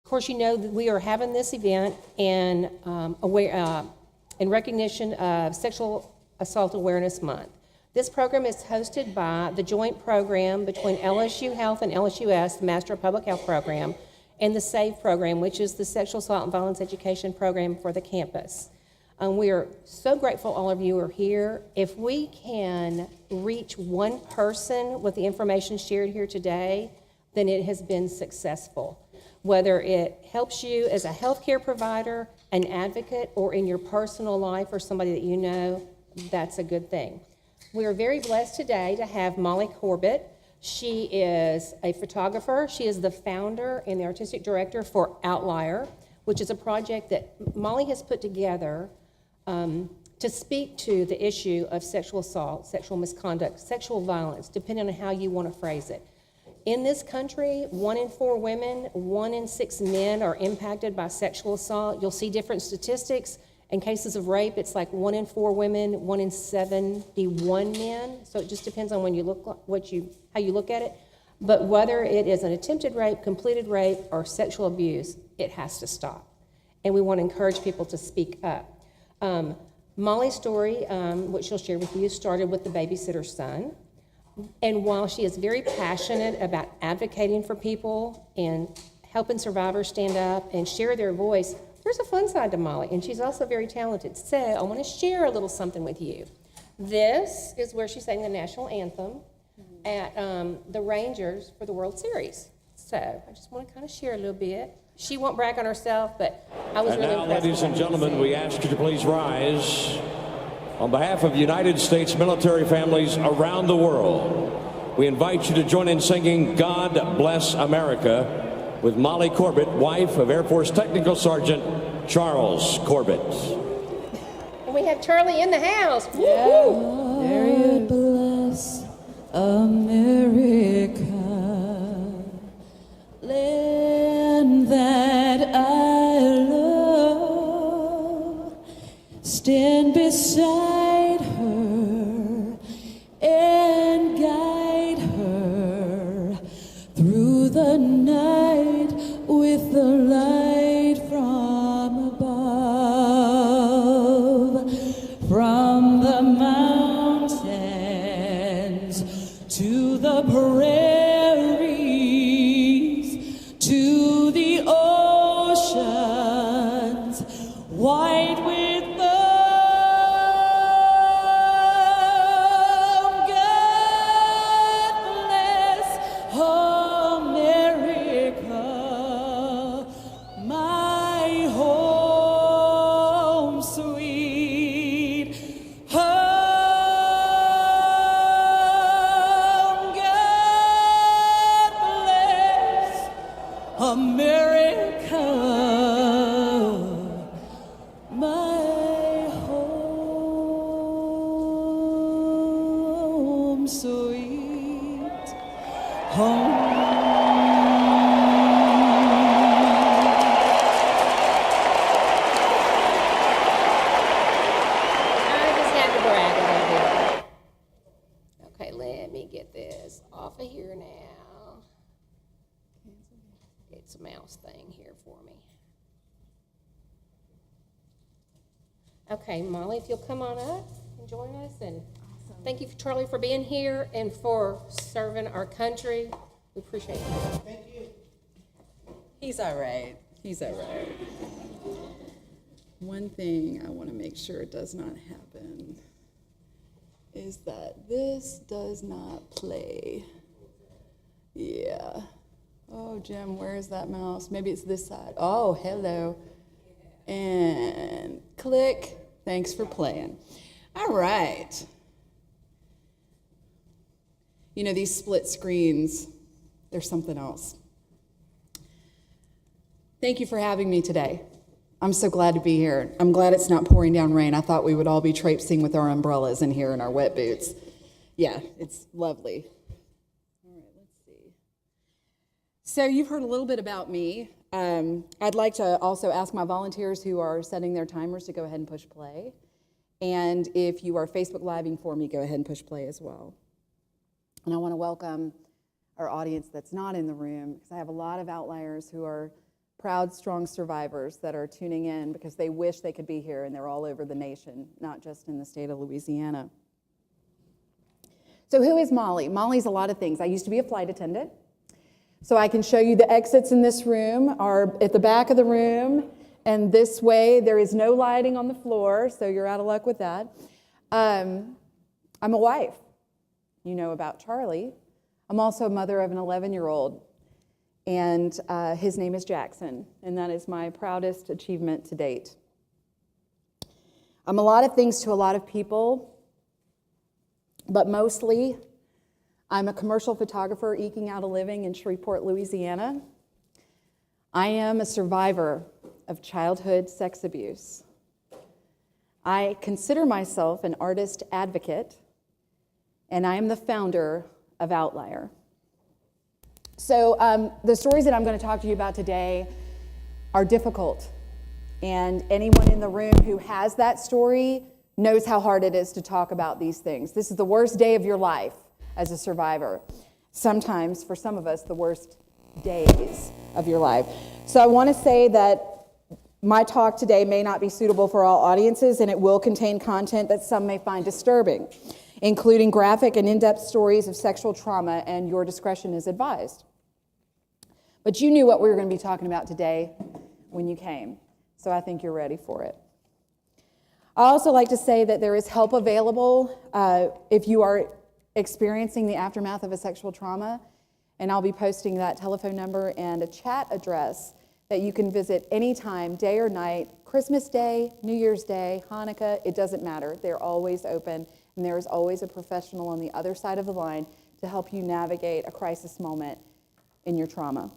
course, you know that we are having this event in recognition of Sexual Assault Awareness Month. This program is hosted by the joint program between LSU Health and LSUS, the Master of Public Health program, and the SAVE program, which is the Sexual Assault and Violence Education program for the campus. We are so grateful all of you are here. If we can reach one person with the information shared here today, then it has been successful. Whether it helps you as a healthcare provider, an advocate, or in your personal life or somebody that you know, that's a good thing. We are very blessed today to have Mollie Corbett. She is a photographer. She is the founder and the artistic director for Outlier, which is a project that Mollie has put together to speak to the issue of sexual assault, sexual misconduct, sexual violence, depending on how you want to phrase it. In this country, 1 in 4 women, 1 in 6 men are impacted by sexual assault. You'll see different statistics. In cases of rape, it's like 1 in 4 women, 1 in 71 men. So it just depends on when you look, how you look at it. But whether it is an attempted rape, completed rape, or sexual abuse, it has to stop. And we want to encourage people to speak up. Mollie's story, which she'll share with you, started with the babysitter's son. And while she is very passionate about advocating for people and helping survivors stand up and share their voice, there's a fun side to Mollie, and she's also very talented. So I want to share a little something with you. This is where she sang the national anthem at the Rangers for the World Series. So I just want to kind of share a little bit. She won't brag on herself, but I was really impressed. Now, ladies and gentlemen, we ask you to please rise. On behalf of United States military families around the world, we invite you to join in singing God Bless America with Mollie Corbett, wife of Air Force Technical Sergeant Charles Corbett. And we have Charlie in the house. Woo-hoo. God bless America, land that I love. Stand beside her and guide her through the night with the light from above, from the mountains to the prairies, to the oceans, white with foam. God bless America, my home sweet home. God bless America, my home sweet home. I just had to brag a little bit. Okay, let me get this off of here now. It's a mouse thing here for me. Okay, Mollie, if you'll come on up and join us, and thank you, Charlie, for being here and for serving our country. We appreciate it. Thank you. He's all right. He's all right. One thing I want to make sure does not happen is that this does not play. Yeah. Oh, Jim, where is that mouse? Maybe it's this side. Oh, hello. And click. Thanks for playing. All right. You know, these split screens, they're something else. Thank you for having me today. I'm so glad to be here. I'm glad it's not pouring down rain. I thought we would all be traipsing with our umbrellas in here and our wet boots. Yeah, it's lovely. All right, let's see. So you've heard a little bit about me. I'd like to also ask my volunteers who are setting their timers to go ahead and push play. And if you are Facebook Living for me, go ahead and push play as well. And I want to welcome our audience that's not in the room, because I have a lot of outliers who are proud, strong survivors that are tuning in because they wish they could be here, and they're all over the nation, not just in the state of Louisiana. So who is Mollie? Mollie's a lot of things. I used to be a flight attendant. So I can show you the exits in this room are at the back of the room, and this way there is no lighting on the floor, so you're out of luck with that. I'm a wife. You know about Charlie. I'm also a mother of an 11-year-old, and his name is Jackson, and that is my proudest achievement to date. I'm a lot of things to a lot of people, but mostly I'm a commercial photographer eking out a living in Shreveport, Louisiana. I am a survivor of childhood sex abuse. I consider myself an artist advocate, and I am the founder of Outlier. So the stories that I'm going to talk to you about today are difficult, and anyone in the room who has that story knows how hard it is to talk about these things. This is the worst day of your life as a survivor. Sometimes, for some of us, the worst days of your life. So I want to say that my talk today may not be suitable for all audiences, and it will contain content that some may find disturbing, including graphic and in-depth stories of sexual trauma, and your discretion is advised. But you knew what we were going to be talking about today when you came, so I think you're ready for it. I also like to say that there is help available if you are experiencing the aftermath of a sexual trauma, and I'll be posting that telephone number and a chat address that you can visit anytime, day or night, Christmas Day, New Year's Day, Hanukkah, it doesn't matter. They're always open, and there is always a professional on the other side of the line to help you navigate a crisis moment in your trauma.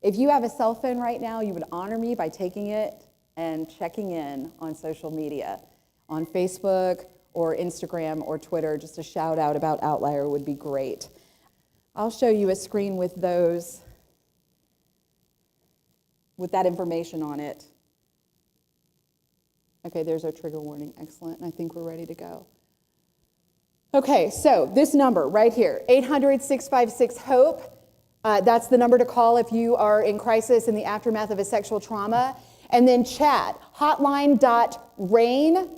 If you have a cell phone right now, you would honor me by taking it and checking in on social media, on Facebook or Instagram or Twitter. Just a shout out about Outlier would be great. I'll show you a screen with those, with that information on it. Okay, there's our trigger warning. Excellent. And I think we're ready to go. Okay, so this number right here, 800-656-HOPE. That's the number to call if you are in crisis in the aftermath of a sexual trauma. And then chat, hotline.RAIN,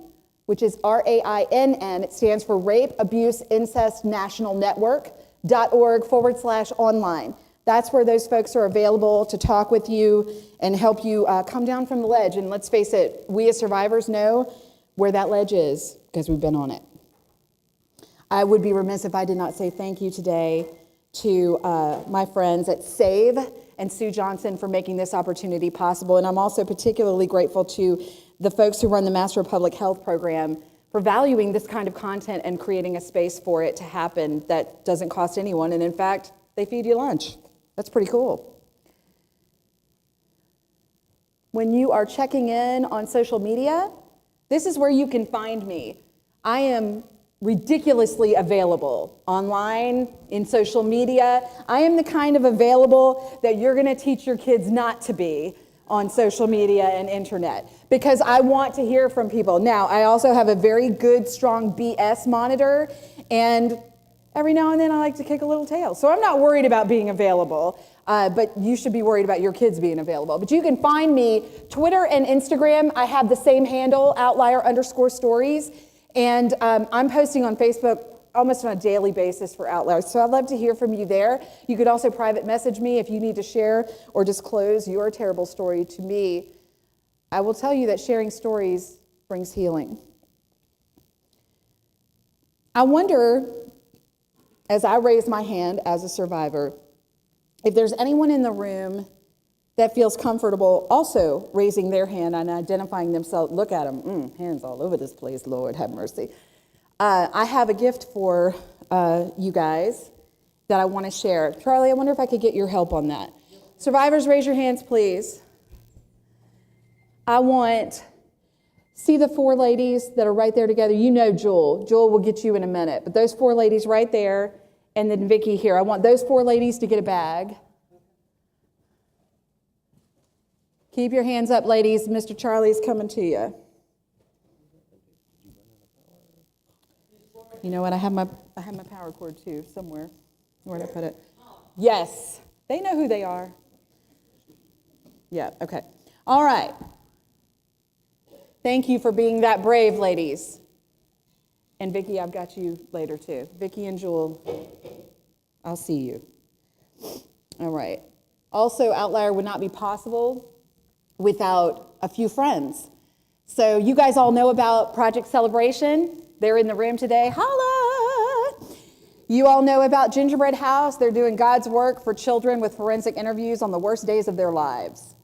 which is RAINN. It stands for Rape, Abuse, Incest National Network.org/online. That's where those folks are available to talk with you and help you come down from the ledge. And let's face it, we as survivors know where that ledge is because we've been on it. I would be remiss if I did not say thank you today to my friends at SAVE and Sue Johnson for making this opportunity possible. And I'm also particularly grateful to the folks who run the Master of Public Health program for valuing this kind of content and creating a space for it to happen that doesn't cost anyone. And in fact, they feed you lunch. That's pretty cool. When you are checking in on social media, this is where you can find me. I am ridiculously available online, in social media. I am the kind of available that you're going to teach your kids not to be on social media and internet because I want to hear from people. Now, I also have a very good, strong BS monitor, and every now and then I like to kick a little tail. So I'm not worried about being available, but you should be worried about your kids being available. But you can find me Twitter and Instagram. I have the same handle, Outlier_stories. And I'm posting on Facebook almost on a daily basis for Outlier. So I'd love to hear from you there. You could also private message me if you need to share or disclose your terrible story to me. I will tell you that sharing stories brings healing. I wonder, as I raise my hand as a survivor, if there's anyone in the room that feels comfortable also raising their hand and identifying themselves. Look at them, hands all over this place, Lord have mercy. I have a gift for you guys that I want to share. Charlie, I wonder if I could get your help on that. Survivors, raise your hands, please. See the four ladies that are right there together? You know Jewel. Jewel will get you in a minute. But those four ladies right there, and then Vicky here. I want those four ladies to get a bag. Keep your hands up, ladies. Mr. Charlie's coming to you. You know what? I have my power cord too somewhere. Where did I put it? Yes, they know who they are. Yeah, okay. All right. Thank you for being that brave, ladies. And Vicki, I've got you later too. Vicki and Jewel, I'll see you. All right. Also, Outlier would not be possible without a few friends. So you guys all know about Project Celebration. They're in the room today. Holla! You all know about Gingerbread House. They're doing God's work for children with forensic interviews on the worst days of their lives.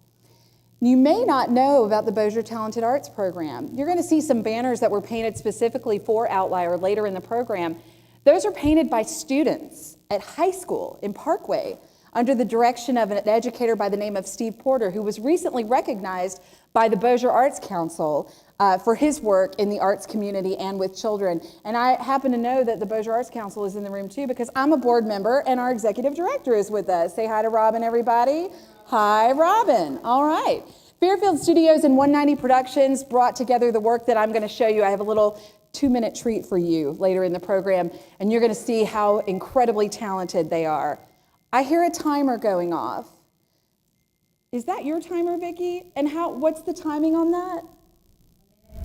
You may not know about the Bossier Talented Arts Program. You're going to see some banners that were painted specifically for Outlier later in the program. Those are painted by students at high school in Parkway under the direction of an educator by the name of Steve Porter, who was recently recognized by the Bossier Arts Council for his work in the arts community and with children. And I happen to know that the Bossier Arts Council is in the room too because I'm a board member and our executive director is with us. Say hi to Robin, everybody. Hi, Robin. All right. Fairfield Studios and 190 Productions brought together the work that I'm going to show you. I have a little 2-minute treat for you later in the program, and you're going to see how incredibly talented they are. I hear a timer going off. Is that your timer, Vicki? And what's the timing on that?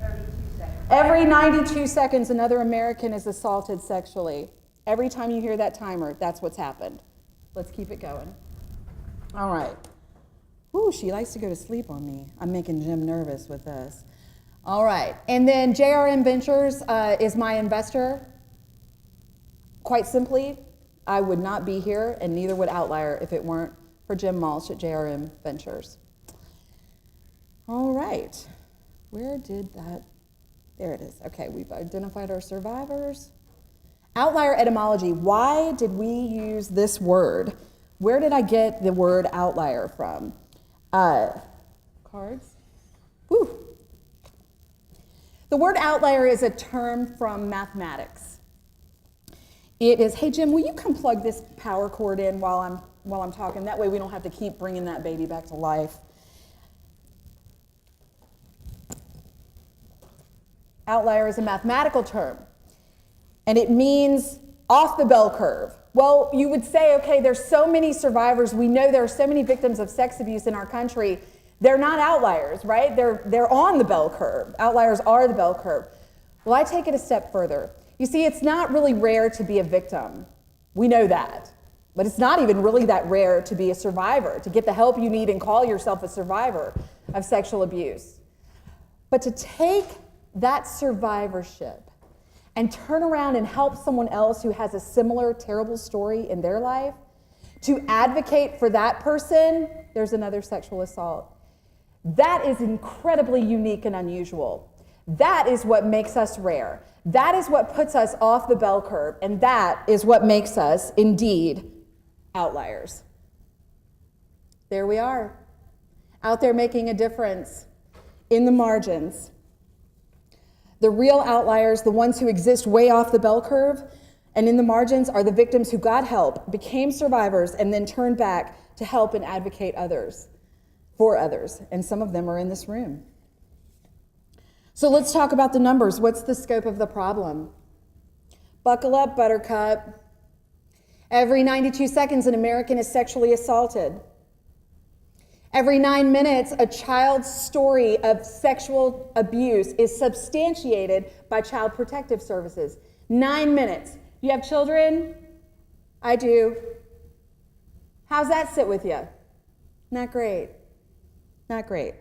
32 seconds. Every 92 seconds, another American is assaulted sexually. Every time you hear that timer, that's what's happened. Let's keep it going. All right. Ooh, she likes to go to sleep on me. I'm making Jim nervous with this. All right. And then JRM Ventures is my investor. Quite simply, I would not be here, and neither would Outlier if it weren't for Jim Malsh at JRM Ventures. All right. Where did that? There it is. Okay, we've identified our survivors. Outlier etymology. Why did we use this word? Where did I get the word outlier from? Cards? Woo. The word outlier is a term from mathematics. It is, hey Jim, will you come plug this power cord in while I'm talking? That way we don't have to keep bringing that baby back to life. Outlier is a mathematical term, and it means off the bell curve. Well, you would say, okay, there's so many survivors. We know there are so many victims of sex abuse in our country. They're not outliers, right? They're on the bell curve. Outliers are the bell curve. Well, I take it a step further. You see, it's not really rare to be a victim. We know that. But it's not even really that rare to be a survivor, to get the help you need and call yourself a survivor of sexual abuse. But to take that survivorship and turn around and help someone else who has a similar terrible story in their life, to advocate for that person, there's another sexual assault. That is incredibly unique and unusual. That is what makes us rare. That is what puts us off the bell curve, and that is what makes us, indeed, outliers. There we are, out there making a difference in the margins. The real outliers, the ones who exist way off the bell curve and in the margins, are the victims who got help, became survivors, and then turned back to help and advocate for others. And some of them are in this room. So let's talk about the numbers. What's the scope of the problem? Buckle up, Buttercup. Every 92 seconds, an American is sexually assaulted. Every 9 minutes, a child's story of sexual abuse is substantiated by Child Protective Services. 9 minutes. You have children? I do. How's that sit with you? Not great. Not great.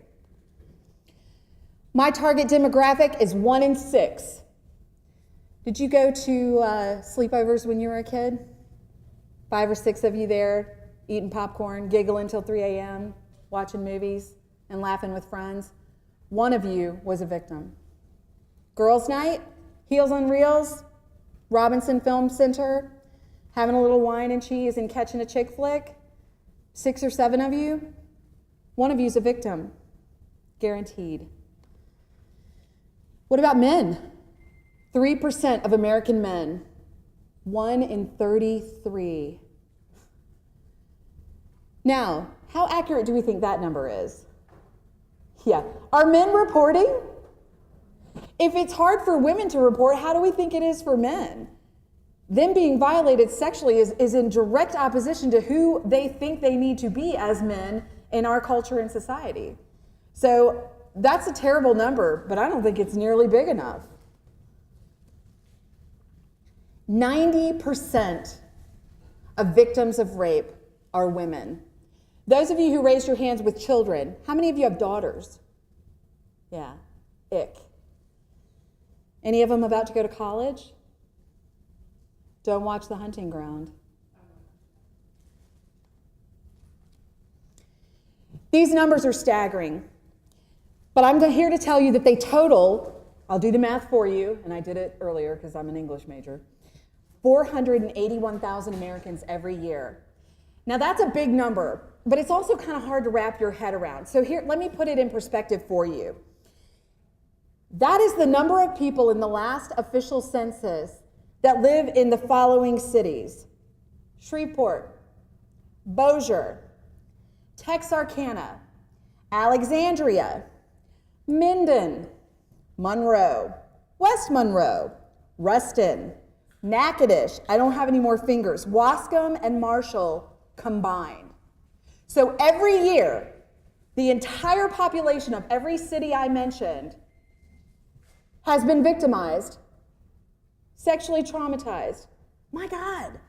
My target demographic is 1 in 6. Did you go to sleepovers when you were a kid? 5 or 6 of you there, eating popcorn, giggling till 3 a.m., watching movies and laughing with friends. 1 of you was a victim. Girls' night, Heels on Reels, Robinson Film Center, having a little wine and cheese and catching a chick flick. 6 or 7 of you, 1 of you is a victim, guaranteed. What about men? 3% of American men, 1 in 33. Now, how accurate do we think that number is? Yeah. Are men reporting? If it's hard for women to report, how do we think it is for men? Them being violated sexually is in direct opposition to who they think they need to be as men in our culture and society. So that's a terrible number, but I don't think it's nearly big enough. 90% of victims of rape are women. Those of you who raised your hands with children, how many of you have daughters? Yeah, ick. Any of them about to go to college? Don't watch The Hunting Ground. These numbers are staggering, but I'm here to tell you that they total, I'll do the math for you, and I did it earlier because I'm an English major, 481,000 Americans every year. Now that's a big number, but it's also kind of hard to wrap your head around. So here, let me put it in perspective for you. That is the number of people in the last official census that live in the following cities: Shreveport, Bossier, Texarkana, Alexandria, Minden, Monroe, West Monroe, Ruston, Natchitoches, I don't have any more fingers, Wascom and Marshall combined. So every year, the entire population of every city I mentioned has been victimized, sexually traumatized. My God.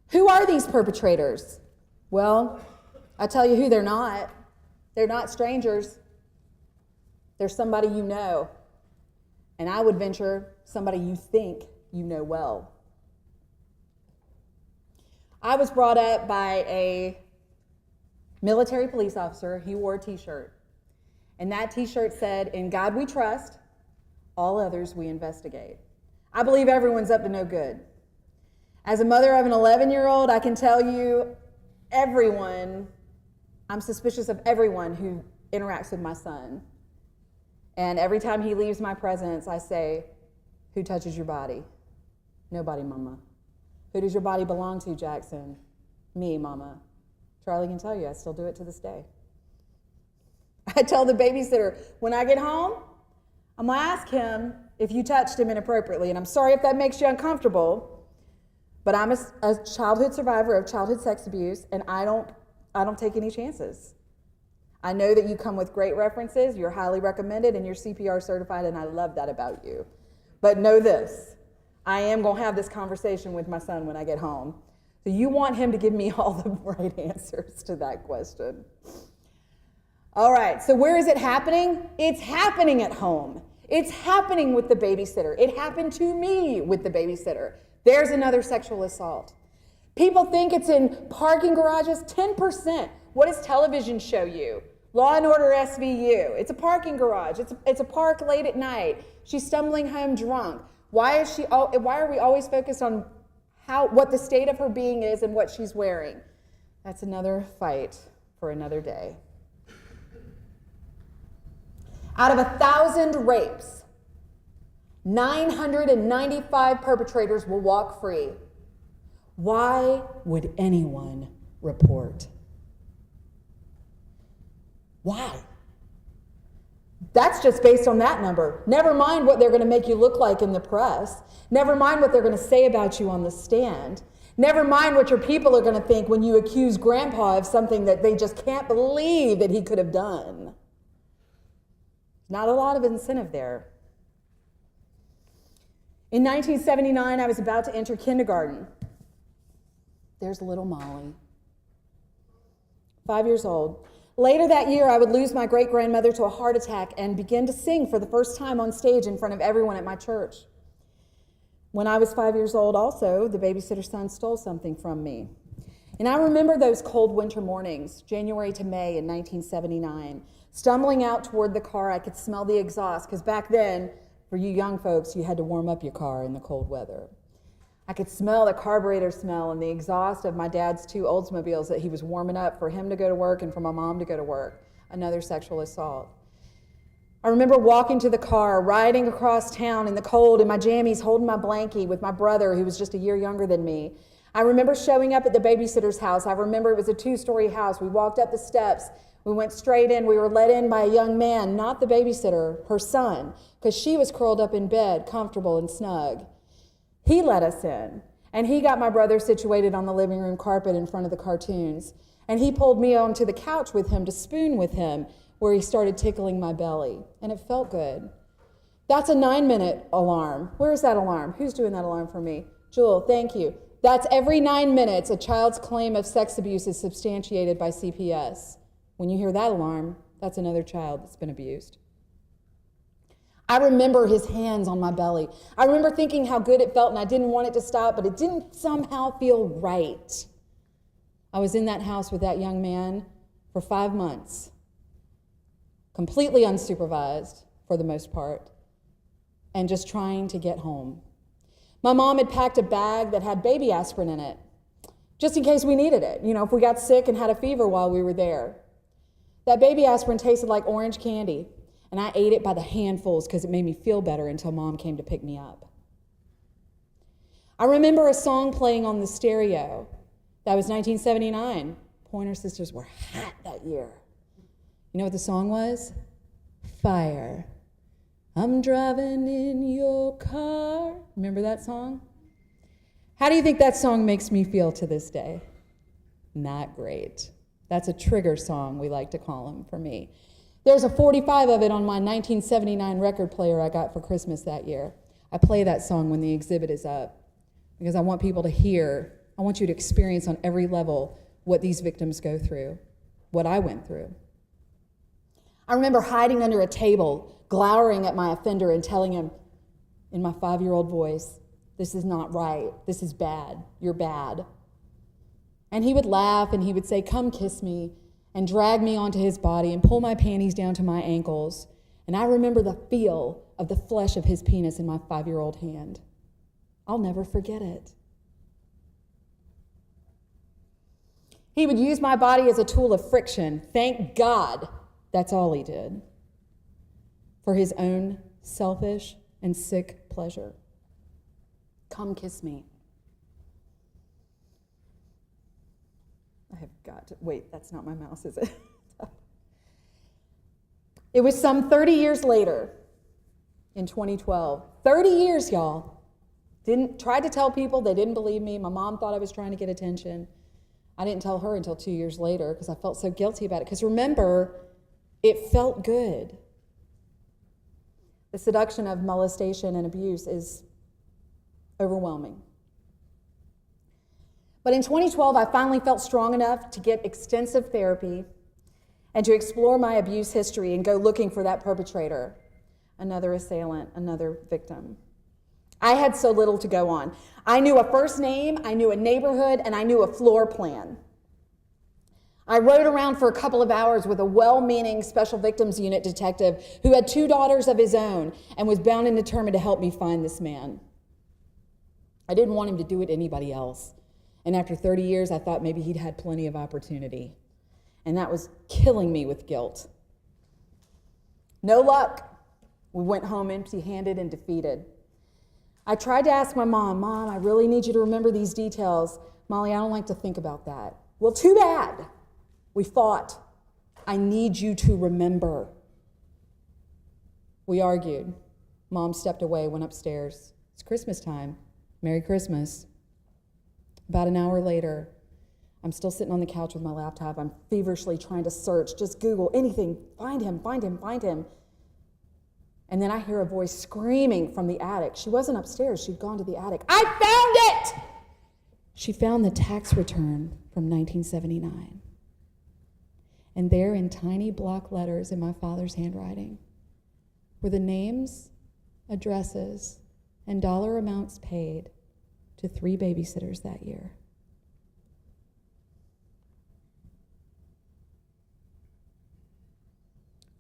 Who are these perpetrators? Well, I'll tell you who they're not. They're not strangers. They're somebody you know. And I would venture somebody you think you know well. I was brought up by a military police officer. He wore a t-shirt. And that t-shirt said, "In God we trust, all others we investigate." I believe everyone's up to no good. As a mother of an 11-year-old, I can tell you I'm suspicious of everyone who interacts with my son. And every time he leaves my presence, I say, "Who touches your body?" "Nobody, Mama." "Who does your body belong to, Jackson?" "Me, Mama." Charlie can tell you, I still do it to this day. I tell the babysitter, when I get home, I'm going to ask him if you touched him inappropriately. And I'm sorry if that makes you uncomfortable, but I'm a childhood survivor of childhood sex abuse, and I don't take any chances. I know that you come with great references, you're highly recommended, and you're CPR certified, and I love that about you. But know this, I am going to have this conversation with my son when I get home. So you want him to give me all the right answers to that question. All right, so where is it happening? It's happening at home. It's happening with the babysitter. It happened to me with the babysitter. There's another sexual assault. People think it's in parking garages. 10%. What does television show you? Law and Order SVU. It's a parking garage. It's a park late at night. She's stumbling home drunk. Why are we always focused on what the state of her being is and what she's wearing? That's another fight for another day. Out of 1,000 rapes, 995 perpetrators will walk free. Why would anyone report? Why? That's just based on that number. Never mind what they're going to make you look like in the press. Never mind what they're going to say about you on the stand. Never mind what your people are going to think when you accuse Grandpa of something that they just can't believe that he could have done. Not a lot of incentive there. In 1979, I was about to enter kindergarten. There's little Mollie, 5 years old. Later that year, I would lose my great-grandmother to a heart attack and begin to sing for the first time on stage in front of everyone at my church. When I was 5 years old also, the babysitter's son stole something from me. And I remember those cold winter mornings, January to May in 1979. Stumbling out toward the car, I could smell the exhaust, because back then, for you young folks, you had to warm up your car in the cold weather. I could smell the carburetor smell and the exhaust of my dad's 2 Oldsmobiles that he was warming up for him to go to work and for my mom to go to work. Another sexual assault. I remember walking to the car, riding across town in the cold in my jammies, holding my blankie with my brother, who was just a year younger than me. I remember showing up at the babysitter's house. I remember it was a 2-story house. We walked up the steps. We went straight in. We were let in by a young man, not the babysitter, her son, because she was curled up in bed, comfortable and snug. He let us in. And he got my brother situated on the living room carpet in front of the cartoons. And he pulled me onto the couch with him to spoon with him, where he started tickling my belly. And it felt good. That's a 9-minute alarm. Where's that alarm? Who's doing that alarm for me? Jewel, thank you. That's every 9 minutes a child's claim of sex abuse is substantiated by CPS. When you hear that alarm, that's another child that's been abused. I remember his hands on my belly. I remember thinking how good it felt, and I didn't want it to stop, but it didn't somehow feel right. I was in that house with that young man for 5 months, completely unsupervised for the most part, and just trying to get home. My mom had packed a bag that had baby aspirin in it, just in case we needed it, if we got sick and had a fever while we were there. That baby aspirin tasted like orange candy, and I ate it by the handfuls because it made me feel better until Mom came to pick me up. I remember a song playing on the stereo. That was 1979. Pointer Sisters were hot that year. You know what the song was? Fire. I'm driving in your car. Remember that song? How do you think that song makes me feel to this day? Not great. That's a trigger song, we like to call them, for me. There's a 45 of it on my 1979 record player I got for Christmas that year. I play that song when the exhibit is up because I want people to hear, I want you to experience on every level what these victims go through, what I went through. I remember hiding under a table, glowering at my offender and telling him in my 5-year-old voice, "This is not right. This is bad. You're bad." And he would laugh and he would say, "Come kiss me," and drag me onto his body and pull my panties down to my ankles. And I remember the feel of the flesh of his penis in my 5-year-old hand. I'll never forget it. He would use my body as a tool of friction. Thank God that's all he did. For his own selfish and sick pleasure. Come kiss me. I have got to, wait, that's not my mouse, is it? It was some 30 years later, in 2012. 30 years, y'all. Tried to tell people, they didn't believe me. My mom thought I was trying to get attention. I didn't tell her until 2 years later because I felt so guilty about it. Because remember, it felt good. The seduction of molestation and abuse is overwhelming. But in 2012, I finally felt strong enough to get extensive therapy and to explore my abuse history and go looking for that perpetrator, another assailant, another victim. I had so little to go on. I knew a first name, I knew a neighborhood, and I knew a floor plan. I rode around for a couple of hours with a well-meaning Special Victims Unit detective who had 2 daughters of his own and was bound and determined to help me find this man. I didn't want him to do it to anybody else. And after 30 years, I thought maybe he'd had plenty of opportunity. And that was killing me with guilt. No luck. We went home empty-handed and defeated. I tried to ask my mom, I really need you to remember these details. Mollie, I don't like to think about that. Well, too bad. We fought. I need you to remember. We argued. Mom stepped away, went upstairs. It's Christmas time. Merry Christmas. About an hour later, I'm still sitting on the couch with my laptop. I'm feverishly trying to search, just Google anything, find him, find him, find him. And then I hear a voice screaming from the attic. She wasn't upstairs, she'd gone to the attic. I found it! She found the tax return from 1979. And there in tiny block letters in my father's handwriting were the names, addresses, and dollar amounts paid to 3 babysitters that year.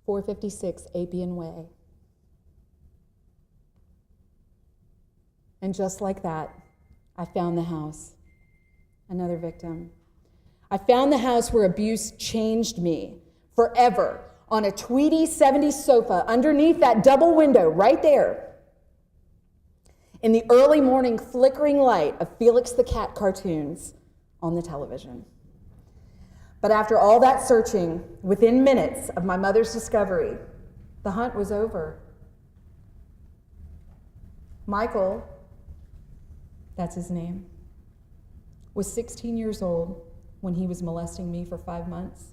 $456 Appian Way. And just like that, I found the house. Another victim. I found the house where abuse changed me forever, on a Tweety 70s sofa underneath that double window right there, in the early morning flickering light of Felix the Cat cartoons on the television. But after all that searching, within minutes of my mother's discovery, the hunt was over. Michael, that's his name, was 16 years old when he was molesting me for 5 months.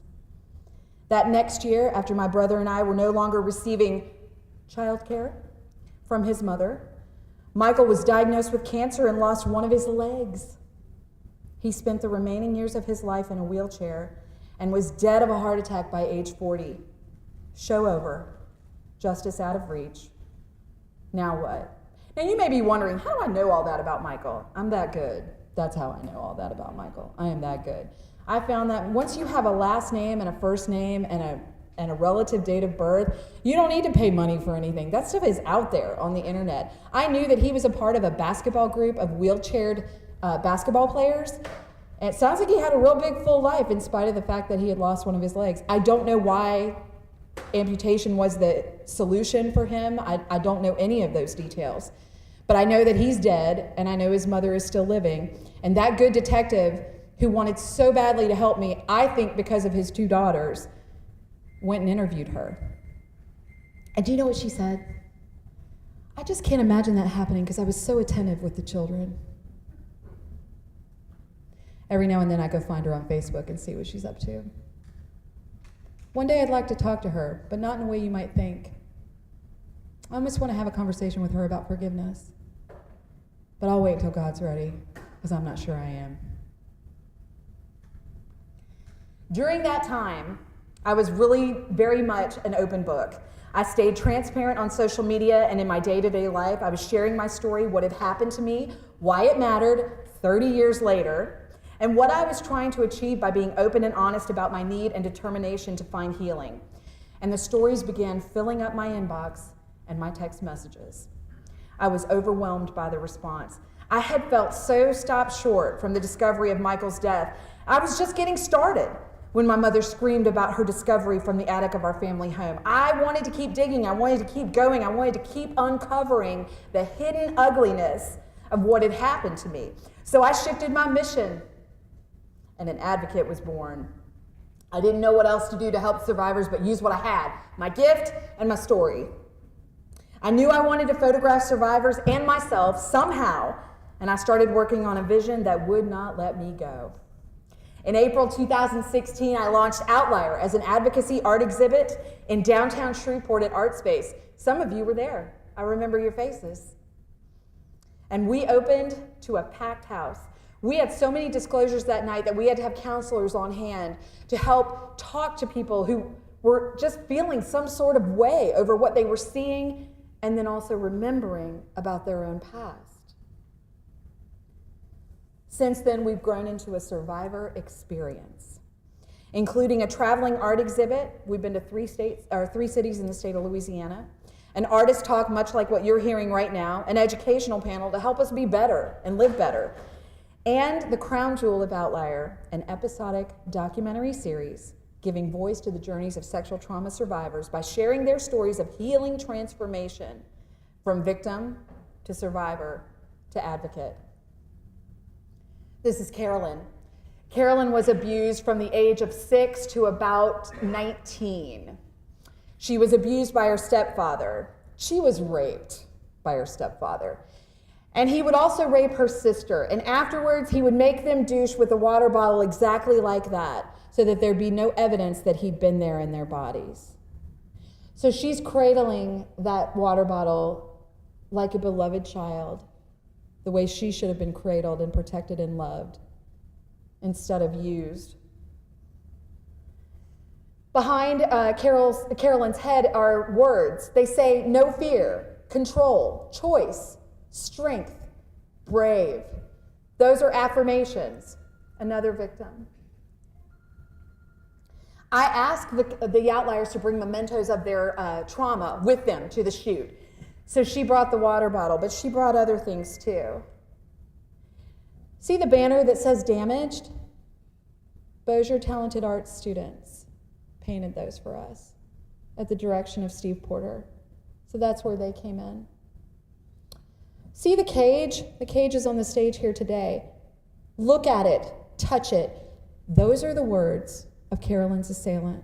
That next year, after my brother and I were no longer receiving child care from his mother, Michael was diagnosed with cancer and lost one of his legs. He spent the remaining years of his life in a wheelchair and was dead of a heart attack by age 40. Show over. Justice out of reach. Now what? Now you may be wondering, how do I know all that about Michael? I'm that good. That's how I know all that about Michael. I am that good. I found that once you have a last name and a first name and a relative date of birth, you don't need to pay money for anything. That stuff is out there on the internet. I knew that he was a part of a basketball group of wheelchaired basketball players. And it sounds like he had a real big full life in spite of the fact that he had lost one of his legs. I don't know why amputation was the solution for him. I don't know any of those details. But I know that he's dead, and I know his mother is still living. And that good detective who wanted so badly to help me, I think because of his 2 daughters, went and interviewed her. And do you know what she said? I just can't imagine that happening because I was so attentive with the children. Every now and then I go find her on Facebook and see what she's up to. One day I'd like to talk to her, but not in a way you might think. I almost want to have a conversation with her about forgiveness. But I'll wait until God's ready, because I'm not sure I am. During that time, I was really very much an open book. I stayed transparent on social media and in my day-to-day life. I was sharing my story, what had happened to me, why it mattered 30 years later, and what I was trying to achieve by being open and honest about my need and determination to find healing. And the stories began filling up my inbox and my text messages. I was overwhelmed by the response. I had felt so stopped short from the discovery of Michael's death. I was just getting started when my mother screamed about her discovery from the attic of our family home. I wanted to keep digging. I wanted to keep going. I wanted to keep uncovering the hidden ugliness of what had happened to me. So I shifted my mission, and an advocate was born. I didn't know what else to do to help survivors but use what I had, my gift and my story. I knew I wanted to photograph survivors and myself somehow, and I started working on a vision that would not let me go. In April 2016, I launched Outlier as an advocacy art exhibit in downtown Shreveport at ArtSpace. Some of you were there. I remember your faces. And we opened to a packed house. We had so many disclosures that night that we had to have counselors on hand to help talk to people who were just feeling some sort of way over what they were seeing and then also remembering about their own past. Since then, we've grown into a survivor experience, including a traveling art exhibit. We've been to 3 cities in the state of Louisiana, an artist talk much like what you're hearing right now, an educational panel to help us be better and live better, and the crown jewel of Outlier, an episodic documentary series giving voice to the journeys of sexual trauma survivors by sharing their stories of healing transformation from victim to survivor to advocate. This is Carolyn. Carolyn was abused from the age of 6 to about 19. She was abused by her stepfather. She was raped by her stepfather. And he would also rape her sister. And afterwards, he would make them douche with a water bottle exactly like that, so that there'd be no evidence that he'd been there in their bodies. So she's cradling that water bottle like a beloved child, the way she should have been cradled and protected and loved, instead of used. Behind Carolyn's head are words. They say no fear, control, choice, strength, brave. Those are affirmations. Another victim. I asked the Outliers to bring mementos of their trauma with them to the shoot. So she brought the water bottle, but she brought other things too. See the banner that says damaged? Bossier Talented Arts students painted those for us at the direction of Steve Porter. So that's where they came in. See the cage? The cage is on the stage here today. Look at it, touch it. Those are the words of Carolyn's assailant.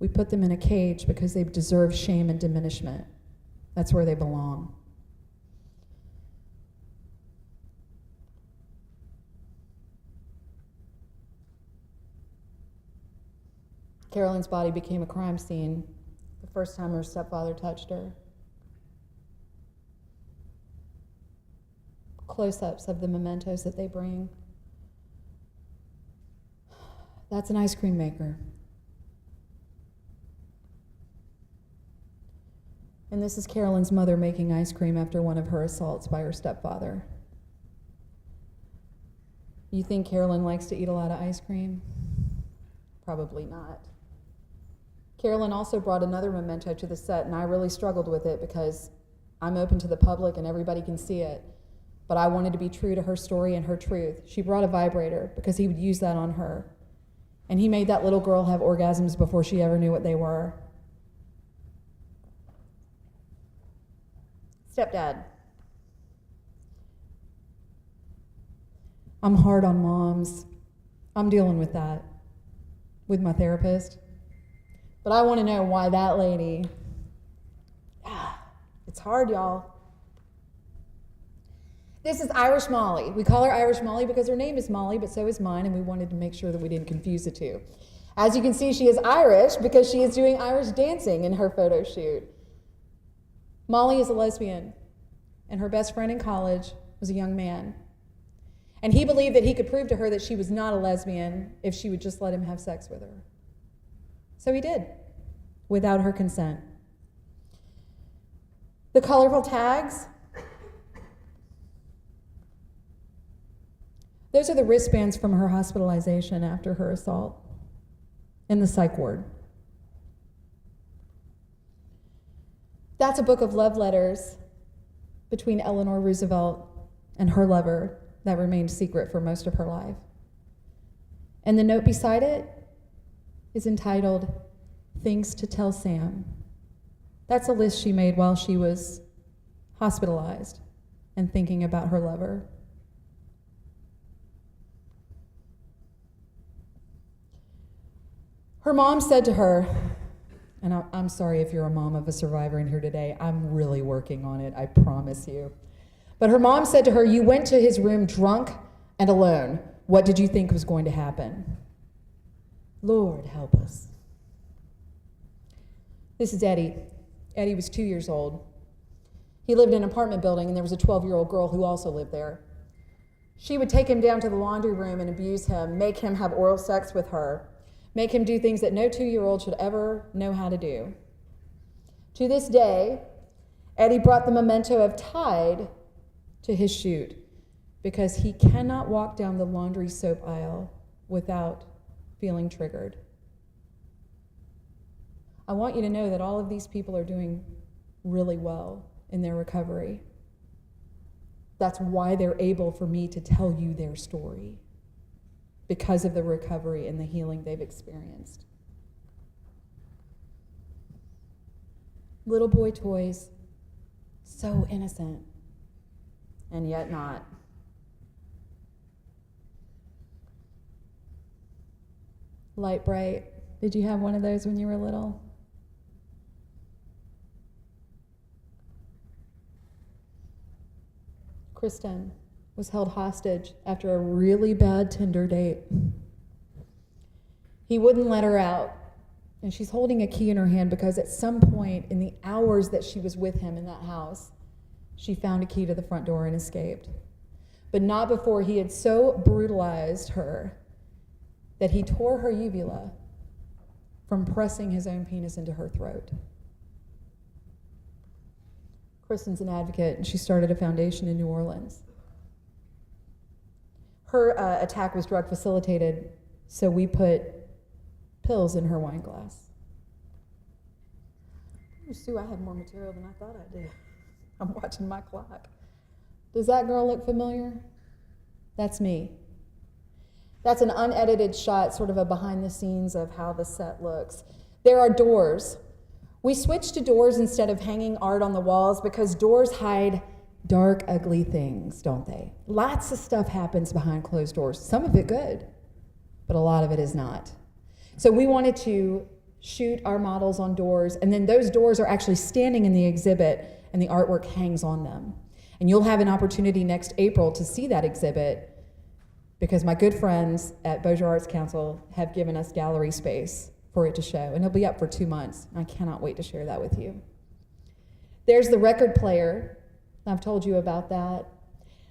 We put them in a cage because they deserve shame and diminishment. That's where they belong. Carolyn's body became a crime scene the first time her stepfather touched her. Close-ups of the mementos that they bring. That's an ice cream maker. And this is Carolyn's mother making ice cream after one of her assaults by her stepfather. You think Carolyn likes to eat a lot of ice cream? Probably not. Carolyn also brought another memento to the set, and I really struggled with it because I'm open to the public and everybody can see it. But I wanted to be true to her story and her truth. She brought a vibrator because he would use that on her. And he made that little girl have orgasms before she ever knew what they were. Stepdad. I'm hard on moms. I'm dealing with that with my therapist. But I want to know why that lady, it's hard, y'all. This is Irish Mollie. We call her Irish Mollie because her name is Mollie, but so is mine, and we wanted to make sure that we didn't confuse the two. As you can see, she is Irish because she is doing Irish dancing in her photo shoot. Mollie is a lesbian, and her best friend in college was a young man. And he believed that he could prove to her that she was not a lesbian if she would just let him have sex with her. So he did, without her consent. The colorful tags, those are the wristbands from her hospitalization after her assault in the psych ward. That's a book of love letters between Eleanor Roosevelt and her lover that remained secret for most of her life. And the note beside it is entitled, Things to Tell Sam. That's a list she made while she was hospitalized and thinking about her lover. Her mom said to her, and I'm sorry if you're a mom of a survivor in here today, I'm really working on it, I promise you. But her mom said to her, you went to his room drunk and alone. What did you think was going to happen? Lord help us. This is Eddie. Eddie was 2 years old. He lived in an apartment building, and there was a 12-year-old girl who also lived there. She would take him down to the laundry room and abuse him, make him have oral sex with her, make him do things that no 2-year-old should ever know how to do. To this day, Eddie brought the memento of Tide to his shoot because he cannot walk down the laundry soap aisle without feeling triggered. I want you to know that all of these people are doing really well in their recovery. That's why they're able for me to tell you their story, because of the recovery and the healing they've experienced. Little boy toys, so innocent, and yet not. Light bright. Did you have one of those when you were little? Kristen was held hostage after a really bad Tinder date. He wouldn't let her out, and she's holding a key in her hand because at some point in the hours that she was with him in that house, she found a key to the front door and escaped. But not before he had so brutalized her that he tore her uvula from pressing his own penis into her throat. Kristen's an advocate, and she started a foundation in New Orleans. Her attack was drug facilitated, so we put pills in her wine glass. Sue, I had more material than I thought I did. I'm watching my clock. Does that girl look familiar? That's me. That's an unedited shot, sort of a behind the scenes of how the set looks. There are doors. We switched to doors instead of hanging art on the walls because doors hide dark, ugly things, don't they? Lots of stuff happens behind closed doors. Some of it good, but a lot of it is not. So we wanted to shoot our models on doors, and then those doors are actually standing in the exhibit, and the artwork hangs on them. And you'll have an opportunity next April to see that exhibit because my good friends at Bossier Arts Council have given us gallery space for it to show. And it'll be up for 2 months. I cannot wait to share that with you. There's the record player. I've told you about that.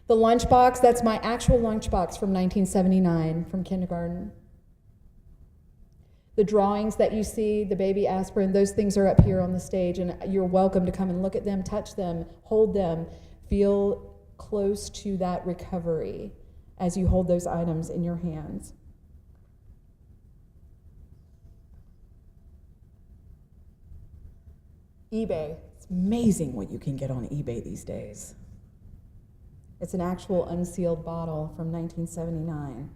The lunchbox, that's my actual lunchbox from 1979 from kindergarten. The drawings that you see, the baby aspirin, those things are up here on the stage, and you're welcome to come and look at them, touch them, hold them, feel close to that recovery as you hold those items in your hands. eBay. It's amazing what you can get on eBay these days. It's an actual unsealed bottle from 1979.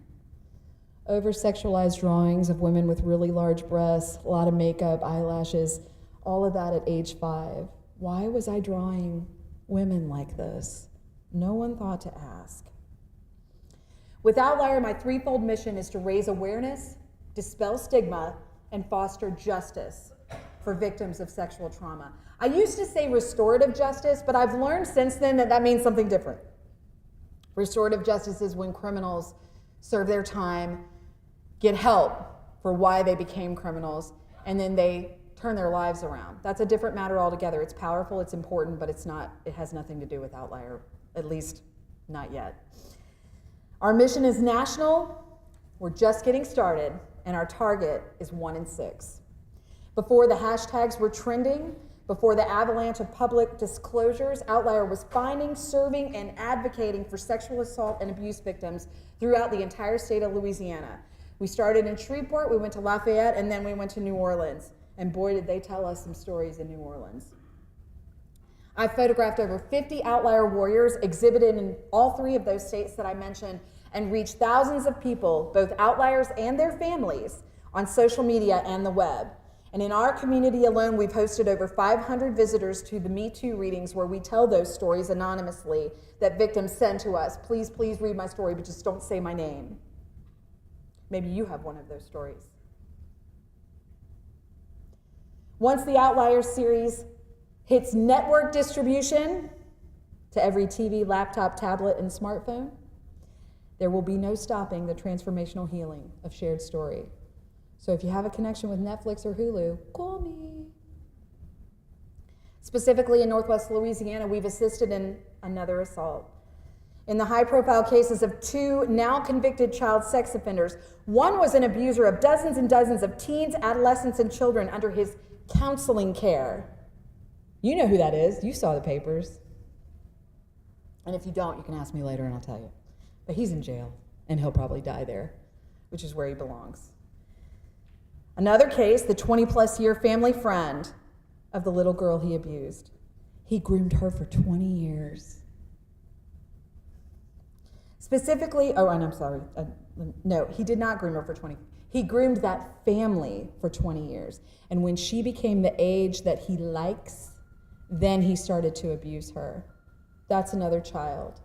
Over-sexualized drawings of women with really large breasts, a lot of makeup, eyelashes, all of that at age 5. Why was I drawing women like this? No one thought to ask. With Outlier, my threefold mission is to raise awareness, dispel stigma, and foster justice for victims of sexual trauma. I used to say restorative justice, but I've learned since then that means something different. Restorative justice is when criminals serve their time, get help for why they became criminals, and then they turn their lives around. That's a different matter altogether. It's powerful, it's important, but it has nothing to do with Outlier, at least not yet. Our mission is national. We're just getting started, and our target is 1 in 6. Before the hashtags were trending, before the avalanche of public disclosures, Outlier was finding, serving, and advocating for sexual assault and abuse victims throughout the entire state of Louisiana. We started in Shreveport, we went to Lafayette, and then we went to New Orleans. And boy, did they tell us some stories in New Orleans. I photographed over 50 Outlier warriors, exhibited in all 3 of those states that I mentioned, and reached thousands of people, both Outliers and their families, on social media and the web. And in our community alone, we've hosted over 500 visitors to the Me Too readings where we tell those stories anonymously that victims send to us. Please, please read my story, but just don't say my name. Maybe you have one of those stories. Once the Outlier series hits network distribution to every TV, laptop, tablet, and smartphone, there will be no stopping the transformational healing of shared story. So if you have a connection with Netflix or Hulu, call me. Specifically in Northwest Louisiana, we've assisted in another assault. In the high-profile cases of 2 now convicted child sex offenders, one was an abuser of dozens and dozens of teens, adolescents, and children under his counseling care. You know who that is. You saw the papers. And if you don't, you can ask me later and I'll tell you. But he's in jail, and he'll probably die there, which is where he belongs. Another case, the 20-plus year family friend of the little girl he abused. He groomed her for 20 years. Specifically, no, he did not groom her for 20. He groomed that family for 20 years. And when she became the age that he likes, then he started to abuse her. That's another child.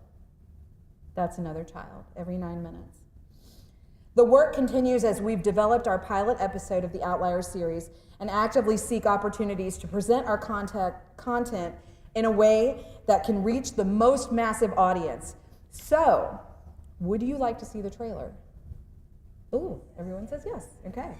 That's another child every 9 minutes. The work continues as we've developed our pilot episode of the Outlier series and actively seek opportunities to present our content in a way that can reach the most massive audience. So, would you like to see the trailer? Ooh, everyone says yes. Okay.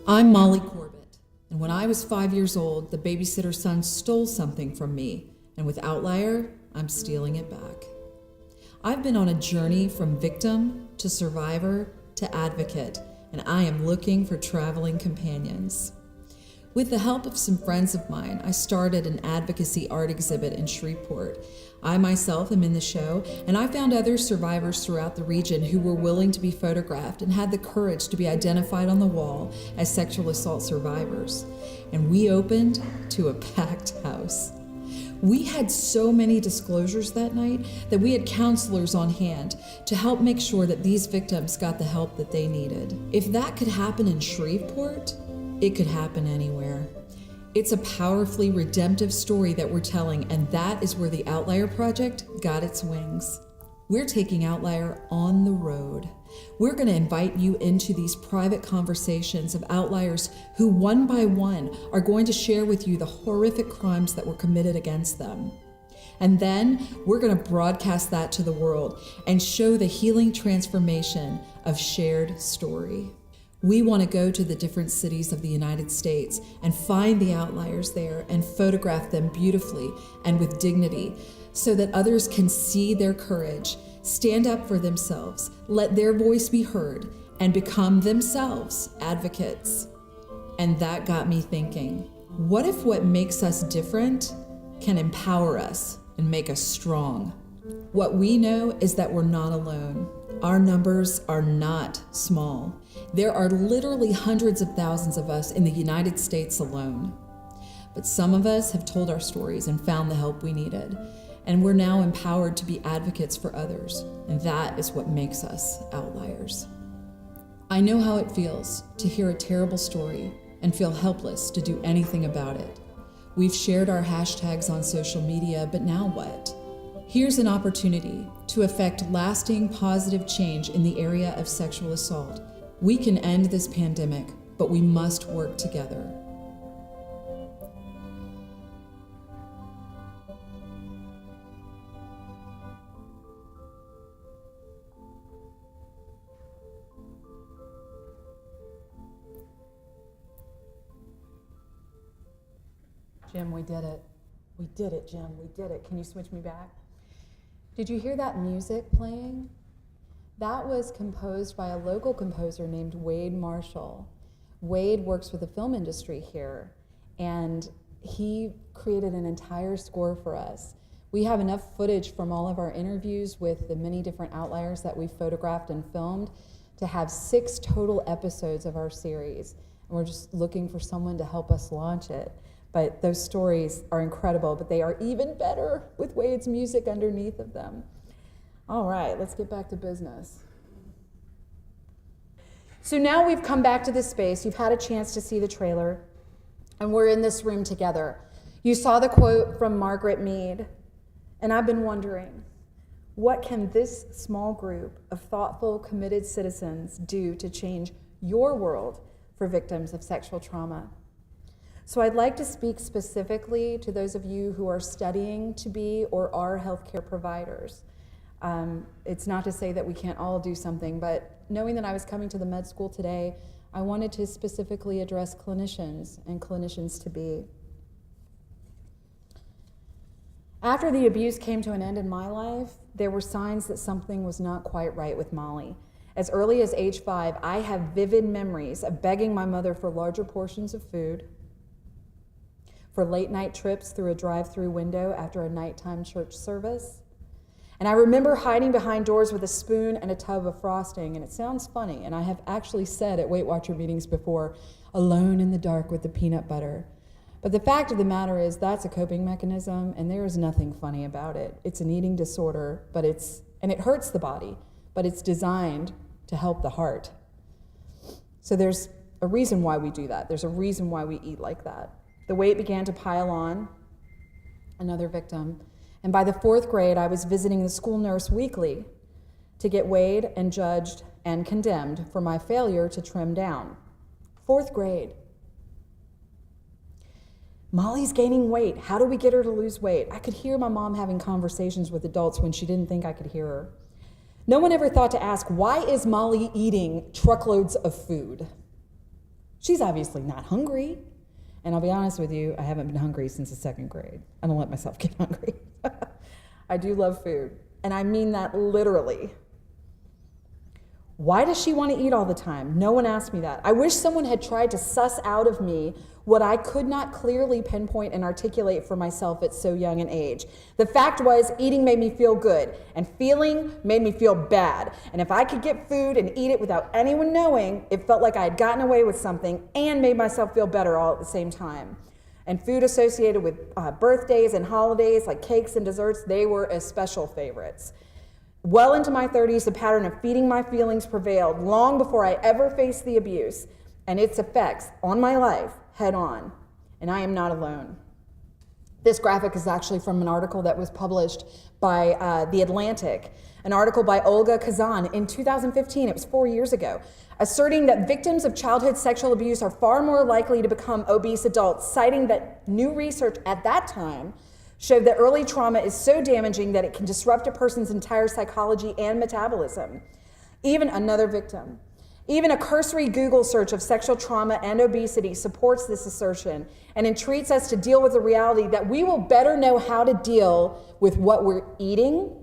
I'm Mollie Corbett, and when I was 5 years old, the babysitter's son stole something from me, and with Outlier, I'm stealing it back. I've been on a journey from victim to survivor to advocate, and I am looking for traveling companions. With the help of some friends of mine, I started an advocacy art exhibit in Shreveport. I myself am in the show, and I found other survivors throughout the region who were willing to be photographed and had the courage to be identified on the wall as sexual assault survivors. And we opened to a packed house. We had so many disclosures that night that we had counselors on hand to help make sure that these victims got the help that they needed. If that could happen in Shreveport, it could happen anywhere. It's a powerfully redemptive story that we're telling, and that is where the Outlier Project got its wings. We're taking Outlier on the road. We're going to invite you into these private conversations of outliers who, one by one, are going to share with you the horrific crimes that were committed against them. And then we're going to broadcast that to the world and show the healing transformation of shared story. We want to go to the different cities of the United States and find the outliers there and photograph them beautifully and with dignity so that others can see their courage, stand up for themselves, let their voice be heard, and become themselves advocates. And that got me thinking, what if what makes us different can empower us and make us strong? What we know is that we're not alone. Our numbers are not small. There are literally hundreds of thousands of us in the United States alone. But some of us have told our stories and found the help we needed. And we're now empowered to be advocates for others. And that is what makes us outliers. I know how it feels to hear a terrible story and feel helpless to do anything about it. We've shared our hashtags on social media, but now what? Here's an opportunity to effect lasting positive change in the area of sexual assault. We can end this pandemic, but we must work together. Jim, we did it. We did it, Jim. We did it. Can you switch me back? Did you hear that music playing? That was composed by a local composer named Wade Marshall. Wade works with the film industry here, and he created an entire score for us. We have enough footage from all of our interviews with the many different outliers that we photographed and filmed to have 6 total episodes of our series. And we're just looking for someone to help us launch it. But those stories are incredible, but they are even better with Wade's music underneath of them. All right, let's get back to business. So now we've come back to this space. You've had a chance to see the trailer, and we're in this room together. You saw the quote from Margaret Mead, and I've been wondering, what can this small group of thoughtful, committed citizens do to change your world for victims of sexual trauma? So I'd like to speak specifically to those of you who are studying to be or are healthcare providers. It's not to say that we can't all do something, but knowing that I was coming to the med school today, I wanted to specifically address clinicians and clinicians to be. After the abuse came to an end in my life, there were signs that something was not quite right with Mollie. As early as age 5, I have vivid memories of begging my mother for larger portions of food, for late night trips through a drive-through window after a nighttime church service. And I remember hiding behind doors with a spoon and a tub of frosting, and it sounds funny, and I have actually said at Weight Watcher meetings before, alone in the dark with the peanut butter. But the fact of the matter is that's a coping mechanism, and there is nothing funny about it. It's an eating disorder, and it hurts the body, but it's designed to help the heart. So there's a reason why we do that. There's a reason why we eat like that. The weight began to pile on, another victim. And by the 4th grade, I was visiting the school nurse weekly to get weighed and judged and condemned for my failure to trim down. 4th grade. Mollie's gaining weight. How do we get her to lose weight? I could hear my mom having conversations with adults when she didn't think I could hear her. No one ever thought to ask, why is Mollie eating truckloads of food? She's obviously not hungry. And I'll be honest with you, I haven't been hungry since the 2nd grade. I don't let myself get hungry. I do love food, and I mean that literally. Why does she want to eat all the time? No one asked me that. I wish someone had tried to suss out of me what I could not clearly pinpoint and articulate for myself at so young an age. The fact was, eating made me feel good, and feeling made me feel bad. And if I could get food and eat it without anyone knowing, it felt like I had gotten away with something and made myself feel better all at the same time. And food associated with birthdays and holidays, like cakes and desserts, they were especial favorites. Well into my 30s, the pattern of feeding my feelings prevailed long before I ever faced the abuse and its effects on my life head on. And I am not alone. This graphic is actually from an article that was published by The Atlantic, an article by Olga Kazan in 2015, it was 4 years ago, asserting that victims of childhood sexual abuse are far more likely to become obese adults, citing that new research at that time showed that early trauma is so damaging that it can disrupt a person's entire psychology and metabolism. Even a cursory Google search of sexual trauma and obesity supports this assertion and entreats us to deal with the reality that we will better know how to deal with what we're eating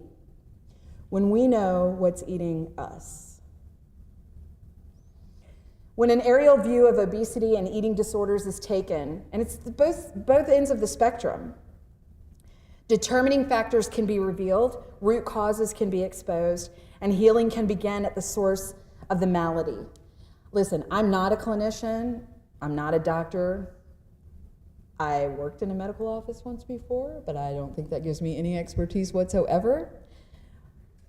when we know what's eating us. When an aerial view of obesity and eating disorders is taken, and it's both ends of the spectrum, determining factors can be revealed, root causes can be exposed, and healing can begin at the source of the malady. Listen, I'm not a clinician, I'm not a doctor. I worked in a medical office once before, but I don't think that gives me any expertise whatsoever.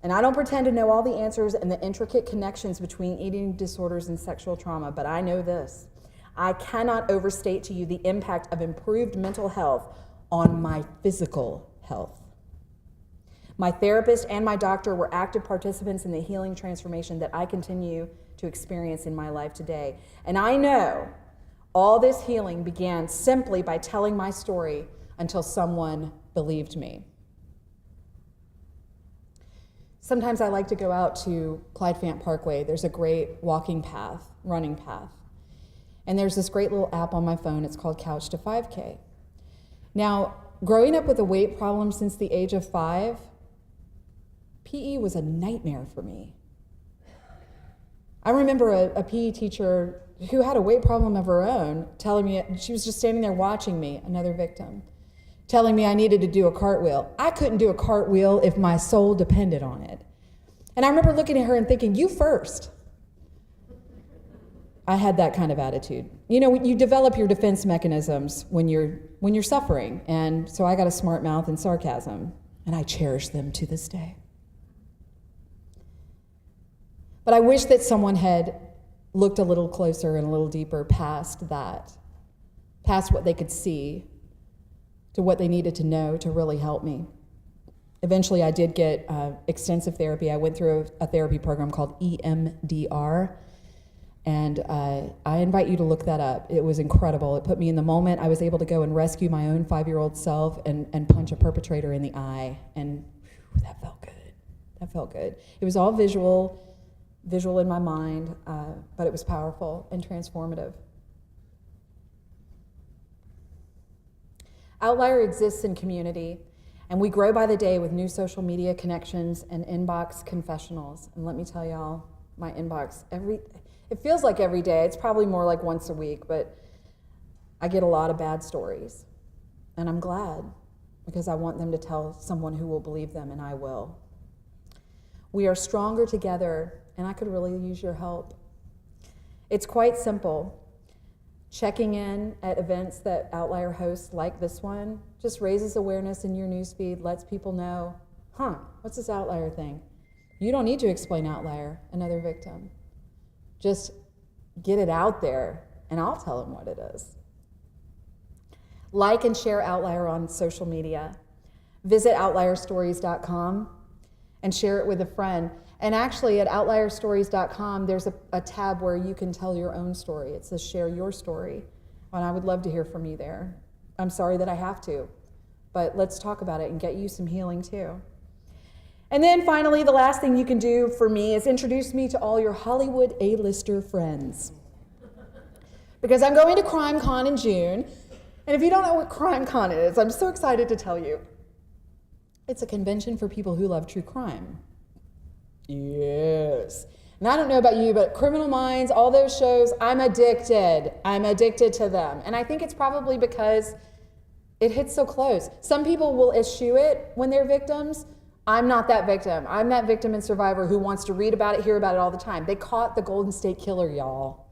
And I don't pretend to know all the answers and the intricate connections between eating disorders and sexual trauma, but I know this. I cannot overstate to you the impact of improved mental health on my physical health. My therapist and my doctor were active participants in the healing transformation that I continue to experience in my life today. And I know all this healing began simply by telling my story until someone believed me. Sometimes I like to go out to Clyde Fant Parkway. There's a great walking path, running path. And there's this great little app on my phone. It's called Couch to 5K. Now, growing up with a weight problem since the age of 5, PE was a nightmare for me. I remember a PE teacher who had a weight problem of her own telling me, she was just standing there watching me, another victim, telling me I needed to do a cartwheel. I couldn't do a cartwheel if my soul depended on it. And I remember looking at her and thinking, you first. I had that kind of attitude. You know, you develop your defense mechanisms when you're suffering. And so I got a smart mouth and sarcasm, and I cherish them to this day. But I wish that someone had looked a little closer and a little deeper past that, past what they could see, to what they needed to know to really help me. Eventually, I did get extensive therapy. I went through a therapy program called EMDR, and I invite you to look that up. It was incredible. It put me in the moment. I was able to go and rescue my own 5-year-old self and punch a perpetrator in the eye, and whew, that felt good. That felt good. It was all visual in my mind, but it was powerful and transformative. Outlier exists in community, and we grow by the day with new social media connections and inbox confessionals. And let me tell y'all, my inbox, it feels like every day. It's probably more like once a week, but I get a lot of bad stories. And I'm glad, because I want them to tell someone who will believe them, and I will. We are stronger together, and I could really use your help. It's quite simple. Checking in at events that Outlier hosts like this one just raises awareness in your newsfeed, lets people know, what's this Outlier thing? You don't need to explain Outlier, another victim. Just get it out there, and I'll tell them what it is. Like and share Outlier on social media. Visit outlierstories.com and share it with a friend. And actually, at outlierstories.com, there's a tab where you can tell your own story. It says share your story, and I would love to hear from you there. I'm sorry that I have to, but let's talk about it and get you some healing too. And then finally, the last thing you can do for me is introduce me to all your Hollywood A-lister friends. Because I'm going to CrimeCon in June, and if you don't know what CrimeCon is, I'm so excited to tell you. It's a convention for people who love true crime. Yes. And I don't know about you, but Criminal Minds, all those shows, I'm addicted. I'm addicted to them. And I think it's probably because it hits so close. Some people will eschew it when they're victims. I'm not that victim. I'm that victim and survivor who wants to read about it, hear about it all the time. They caught the Golden State Killer, y'all.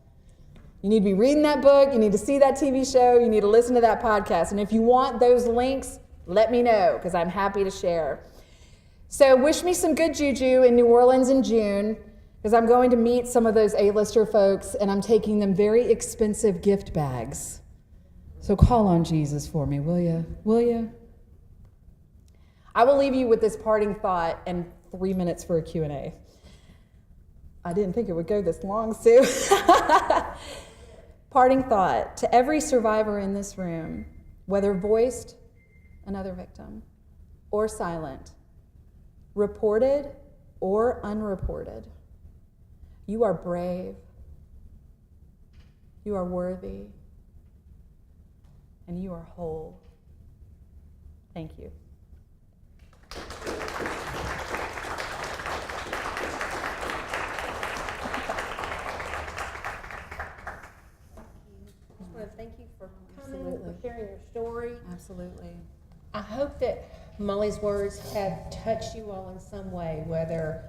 You need to be reading that book. You need to see that TV show. You need to listen to that podcast. And if you want those links, let me know because I'm happy to share. So wish me some good juju in New Orleans in June because I'm going to meet some of those A-lister folks and I'm taking them very expensive gift bags. So call on Jesus for me, will you? Will you? I will leave you with this parting thought and 3 minutes for a Q&A. I didn't think it would go this long, Sue. Parting thought to every survivor in this room, whether voiced, another victim, or silent, reported or unreported, you are brave, you are worthy, and you are whole. Thank you. Thank you for coming, for sharing your story. Absolutely. I hope that Mollie's words have touched you all in some way, whether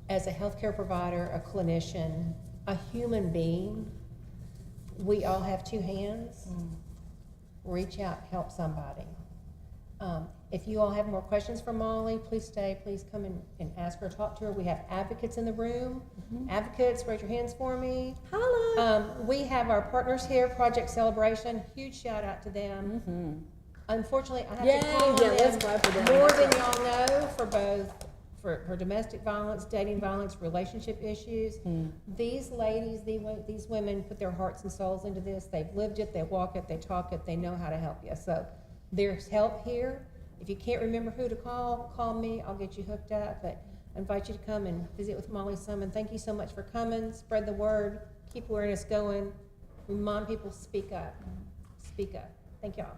as a healthcare provider, a clinician, a human being. We all have two hands. Reach out, help somebody. If you all have more questions for Mollie, please stay. Please come and ask her, talk to her. We have advocates in the room. Advocates, raise your hands for me. Hello. We have our partners here, Project Celebration. Huge shout out to them. Unfortunately, I have to call on let's clap for them them. more than y'all know for both for domestic violence, dating violence, relationship issues. These ladies, these women put their hearts and souls into this. They've lived it, they walk it, they talk it, they know how to help you. So there's help here. If you can't remember who to call me. I'll get you hooked up. But I invite you to come and visit with Mollie some. And thank you so much for coming. Spread the word. Keep awareness going. Remind people, speak up. Speak up. Thank y'all.